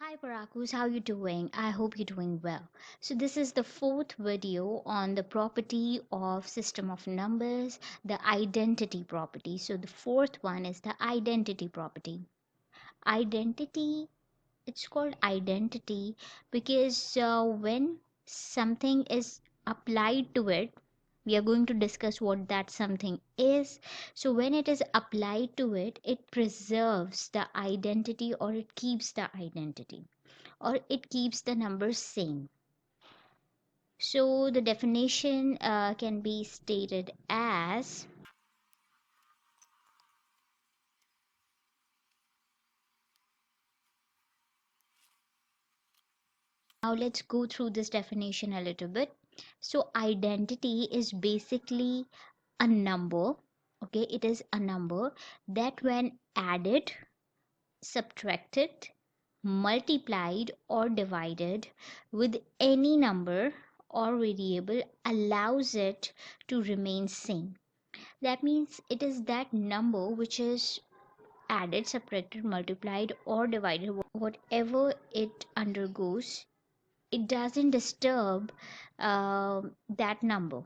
Hi Parhakoos, how you doing? I hope you're doing well. So this is the fourth video on the property of system of numbers, the identity property. So the fourth one is the identity property. Identity, it's called identity because when something is applied to it, we are going to discuss what that something is. So when it is applied to it, it preserves the identity or it keeps the identity or it keeps the numbers same. So the definition can be stated as, now let's go through this definition a little bit. So identity is basically a number, okay, it is a number that when added, subtracted, multiplied or divided with any number or variable allows it to remain same. That means it is that number which is added, subtracted, multiplied, or divided, whatever it undergoes, it doesn't disturb that number.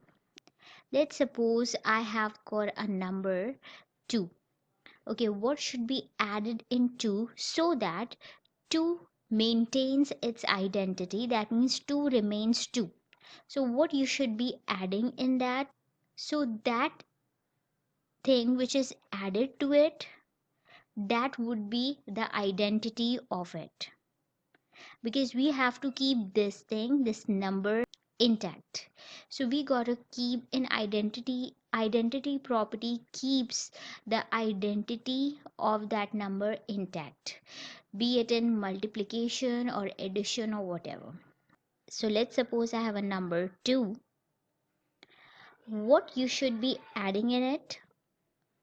Let's suppose I have got a number 2. Okay, what should be added in 2 so that 2 maintains its identity? That means 2 remains 2. So, what you should be adding in that? So, that thing which is added to it, that would be the identity of it, because we have to keep this number intact. So we got to keep in identity property keeps the identity of that number intact, be it in multiplication or addition or whatever. So let's suppose I have a number 2. What you should be adding in it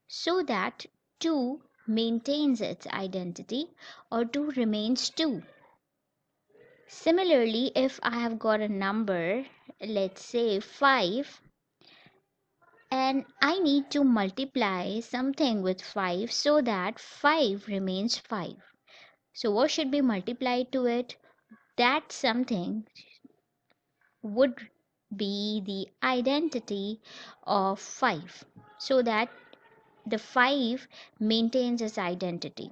so that 2 maintains its identity or 2 remains 2. Similarly, if I have got a number, let's say 5, and I need to multiply something with 5 so that 5 remains 5. So, what should be multiplied to it? That something would be the identity of 5 so that the 5 maintains its identity.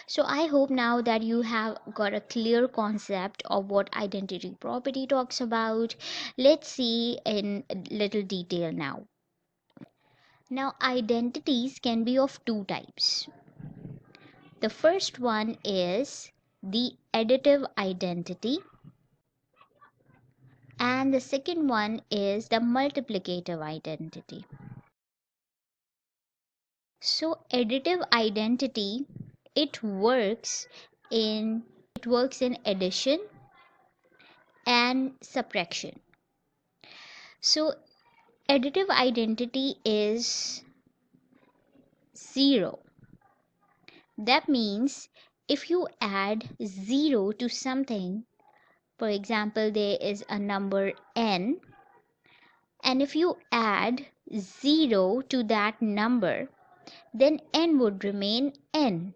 So I hope now that you have got a clear concept of what identity property talks about. Let's see in little detail now. Now identities can be of two types. The first one is the additive identity and the second one is the multiplicative identity. So additive identity, it works in addition and subtraction. So additive identity is 0. That means if you add 0 to something, for example, there is a number n, and if you add 0 to that number, then n would remain n.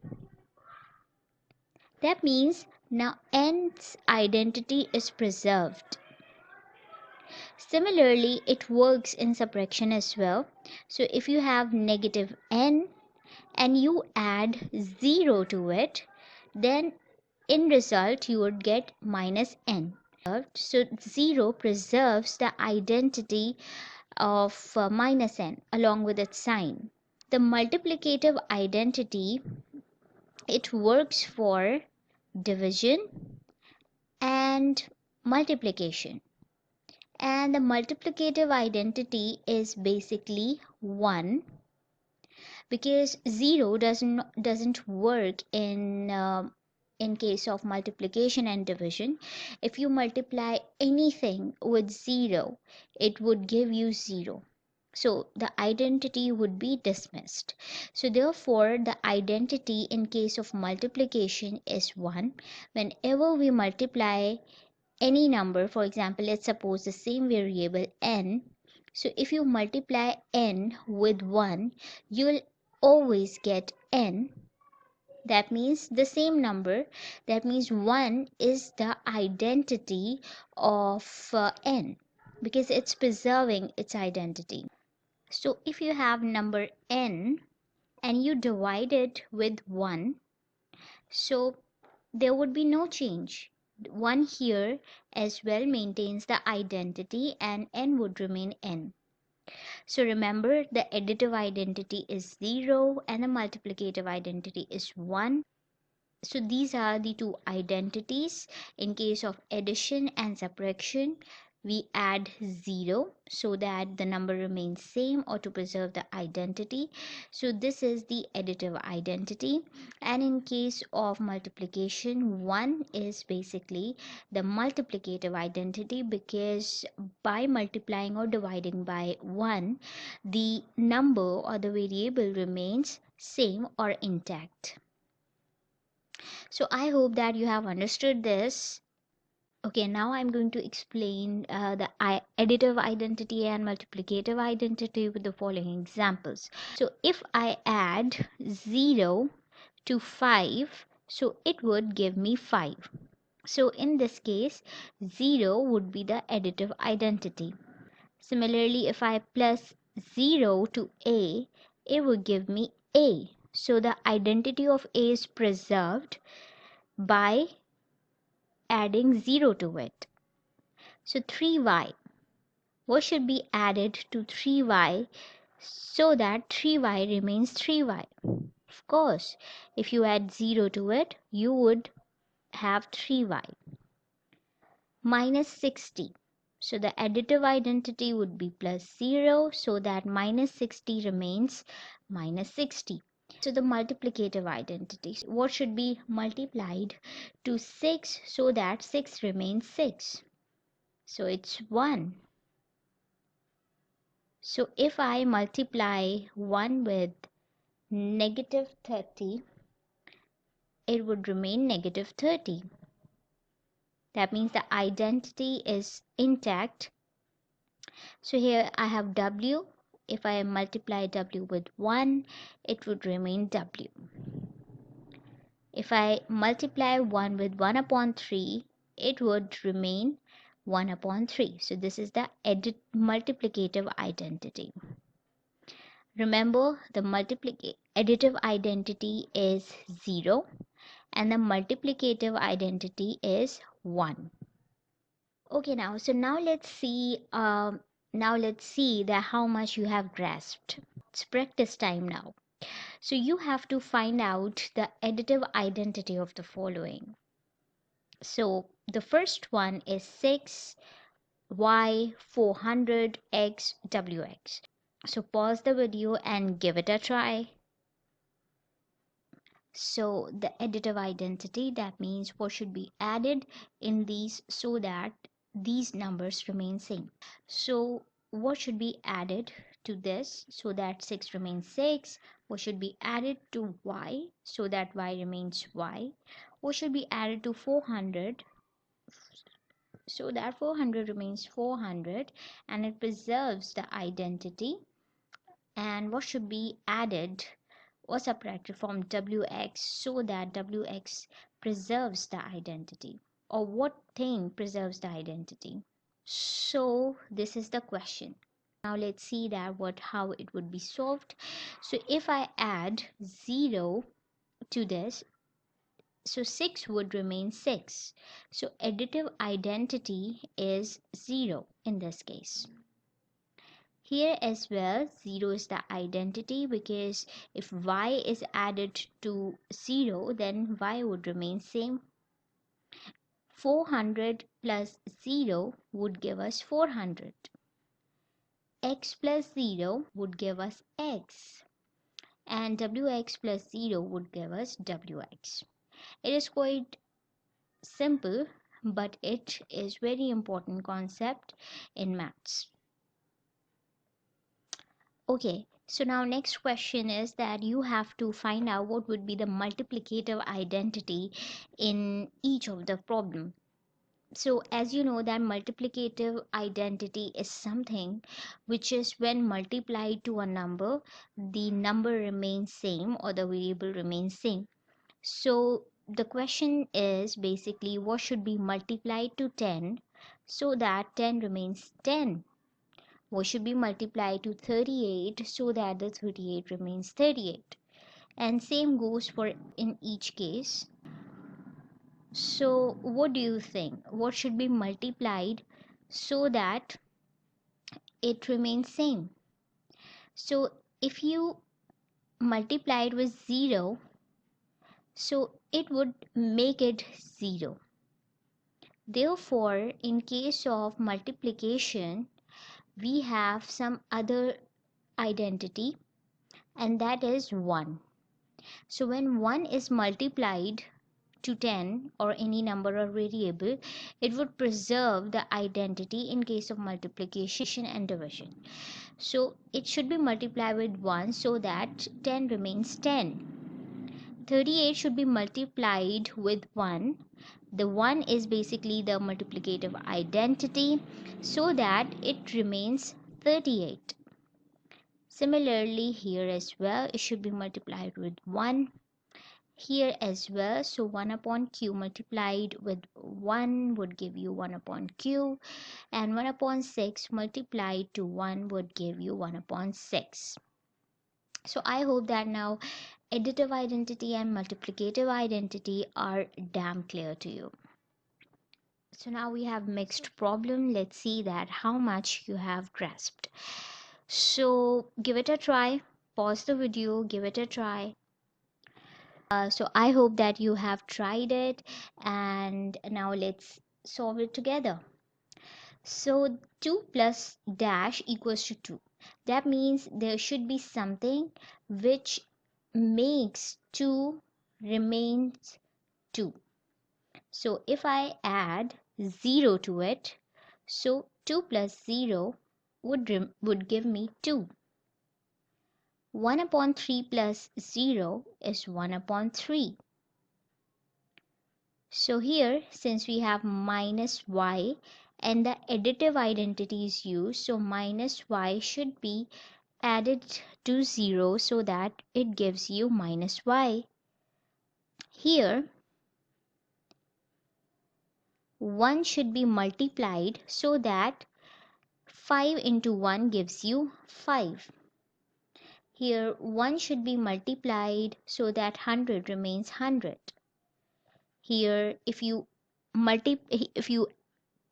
That means now n's identity is preserved. Similarly, it works in subtraction as well. So if you have negative n and you add 0 to it, then in result you would get minus n. So 0 preserves the identity of minus n along with its sign. The multiplicative identity, it works for division and multiplication. And the multiplicative identity is basically 1, because 0 doesn't work in case of multiplication and division. If you multiply anything with 0, it would give you 0. So the identity would be dismissed. So therefore the identity in case of multiplication is 1. Whenever we multiply any number, for example, let's suppose the same variable n. So if you multiply n with 1, you will always get n. That means the same number. That means 1 is the identity of n, because it's preserving its identity. So if you have number n and you divide it with 1, so there would be no change. 1 here as well maintains the identity and n would remain n. So remember, the additive identity is 0 and the multiplicative identity is 1. So these are the two identities. In case of addition and subtraction, we add 0 so that the number remains same or to preserve the identity. So this is the additive identity. And in case of multiplication, 1 is basically the multiplicative identity, because by multiplying or dividing by 1, the number or the variable remains same or intact. So I hope that you have understood this. Okay, now I'm going to explain the additive identity and multiplicative identity with the following examples. So if I add 0 to 5, so it would give me 5. So in this case, 0 would be the additive identity. Similarly, if I plus 0 to A, it would give me A. So the identity of A is preserved by adding 0 to it. So 3y. What should be added to 3y so that 3y remains 3y? Of course, if you add 0 to it, you would have 3y. Minus 60. So the additive identity would be plus 0 so that minus 60 remains minus 60. So the multiplicative identity, what should be multiplied to 6 so that 6 remains 6? So it's 1. So if I multiply 1 with negative 30, it would remain negative 30. That means the identity is intact. So here I have w. If I multiply w with 1, it would remain w. If I multiply 1 with 1 upon 3, it would remain 1 upon 3. So this is the multiplicative identity. Remember, the additive identity is 0 and the multiplicative identity is 1. Okay, now let's see that how much you have grasped. It's practice time now. So you have to find out the additive identity of the following. So the first one is 6 y 400 x wx. So pause the video and give it a try. So the additive identity, that means what should be added in these so that these numbers remain same. So what should be added to this so that 6 remains 6? What should be added to y so that y remains y? What should be added to 400 so that 400 remains 400 and it preserves the identity? And what should be added or subtracted from wx so that wx preserves the identity? Or what thing preserves the identity? So this is the question. Now let's see that how it would be solved. So if I add 0 to this, so 6 would remain 6. So additive identity is 0 in this case. Here as well, 0 is the identity, because if y is added to 0, then y would remain same. 400 plus 0 would give us 400. X plus 0 would give us x. And wx plus 0 would give us wx. It is quite simple, but it is very important concept in maths. Okay, so now next question is that you have to find out what would be the multiplicative identity in each of the problem. So as you know that multiplicative identity is something which is when multiplied to a number, the number remains same or the variable remains same. So the question is basically what should be multiplied to 10 so that 10 remains 10? What should be multiplied to 38 so that the 38 remains 38? And same goes for in each case. So what do you think? What should be multiplied so that it remains same? So if you multiply it with 0, so it would make it 0. Therefore, in case of multiplication, we have some other identity, and that is 1. So when 1 is multiplied to 10 or any number or variable, it would preserve the identity in case of multiplication and division. So it should be multiplied with 1 so that 10 remains 10. 38 should be multiplied with 1. The 1 is basically the multiplicative identity so that it remains 38. Similarly, here as well, it should be multiplied with 1. Here as well, so 1 upon q multiplied with 1 would give you 1 upon q, and 1 upon 6 multiplied to 1 would give you 1 upon 6. So I hope that now additive identity and multiplicative identity are damn clear to you. So now we have mixed problem. Let's see that how much you have grasped. So give it a try. Pause the video, give it a try. So I hope that you have tried it, and now let's solve it together. So 2 plus dash equals to 2. That means there should be something which makes 2 remains 2. So if I add 0 to it, so 2 plus 0 would give me 2. 1 upon 3 plus 0 is 1 upon 3. So here, since we have minus y and the additive identity is used, so minus y should be added to 0 so that it gives you minus y. Here, 1 should be multiplied so that 5 into 1 gives you 5. Here, 1 should be multiplied so that 100 remains 100. Here, if you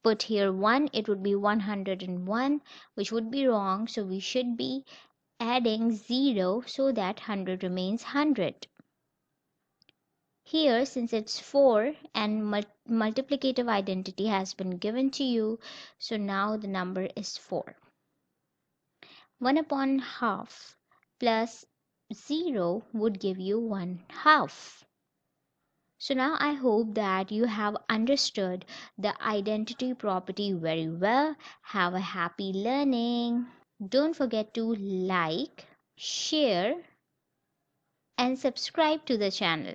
put here 1, it would be 101, which would be wrong. So we should be adding 0 so that 100 remains 100. Here, since it's 4 and multiplicative identity has been given to you, so now the number is 4. 1 upon half plus 0 would give you 1 half. So now I hope that you have understood the identity property very well. Have a happy learning. Don't forget to like, share, and subscribe to the channel.